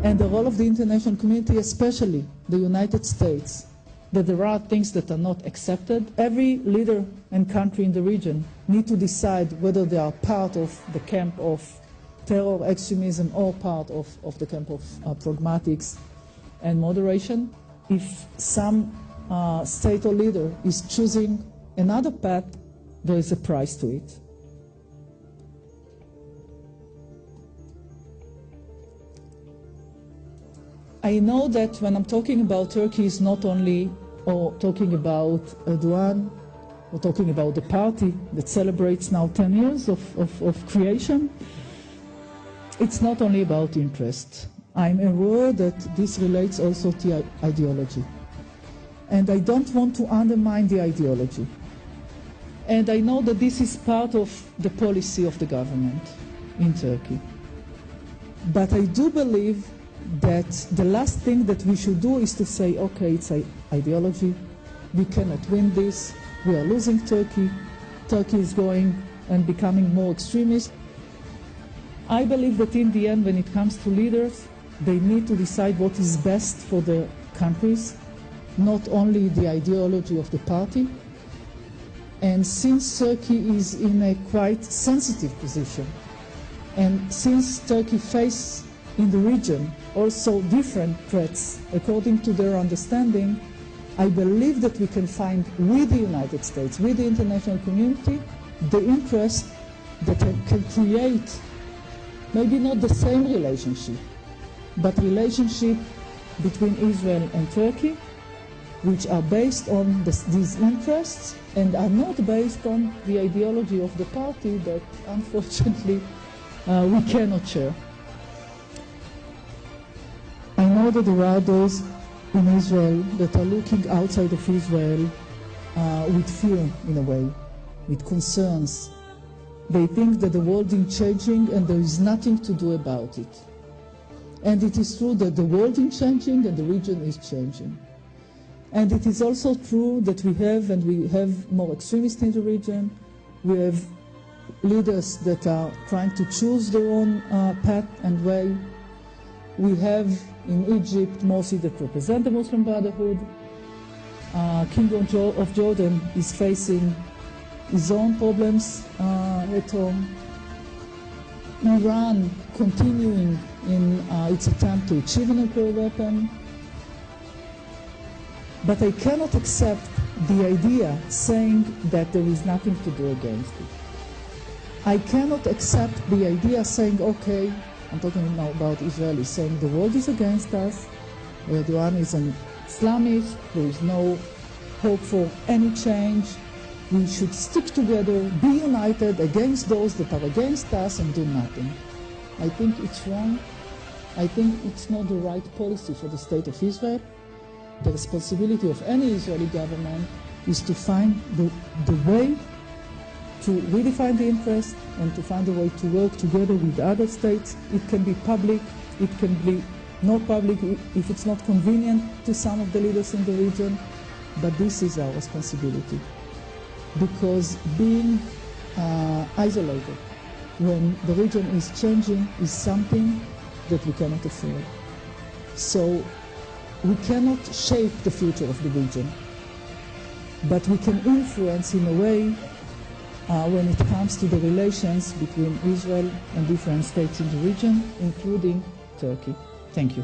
and the role of the international community, especially the United States, that there are things that are not accepted. Every leader and country in the region need to decide whether they are part of the camp of terror, extremism, or part of the camp of pragmatics and moderation. If some state or leader is choosing another path, there is a price to it. I know that when I'm talking about Turkey, it's not only talking about Erdogan, or talking about the party that celebrates now 10 years of creation. It's not only about interest. I'm aware that this relates also to ideology. And I don't want to undermine the ideology. And I know that this is part of the policy of the government in Turkey. But I do believe that the last thing that we should do is to say, okay, it's ideology, we cannot win this, we are losing Turkey, Turkey is going and becoming more extremist. I believe that in the end, when it comes to leaders, they need to decide what is best for their countries, not only the ideology of the party. And since Turkey is in a quite sensitive position, and since Turkey faces in the region also different threats according to their understanding, I believe that we can find with the United States, with the international community, the interest that can create maybe not the same relationship, but relationship between Israel and Turkey, which are based on these interests and are not based on the ideology of the party that unfortunately we cannot share. I know that there are those in Israel that are looking outside of Israel with fear, in a way, with concerns. They think that the world is changing and there is nothing to do about it. And it is true that the world is changing and the region is changing. And it is also true that we have more extremists in the region. We have leaders that are trying to choose their own path and way. We have in Egypt Morsi that represent the Muslim Brotherhood. King of Jordan is facing his own problems at home. Iran continuing in its attempt to achieve a nuclear weapon. But I cannot accept the idea saying that there is nothing to do against it. I cannot accept the idea saying, okay, I'm talking now about Israelis, saying the world is against us, Erdogan is an Islamist, there is no hope for any change, we should stick together, be united against those that are against us and do nothing. I think it's wrong. I think it's not the right policy for the state of Israel. The responsibility of any Israeli government is to find the way to redefine the interest and to find a way to work together with other states. It can be public, it can be not public if it's not convenient to some of the leaders in the region, but this is our responsibility. Because being isolated when the region is changing is something that we cannot afford. So we cannot shape the future of the region, but we can influence in a way when it comes to the relations between Israel and different states in the region, including Turkey. Thank you.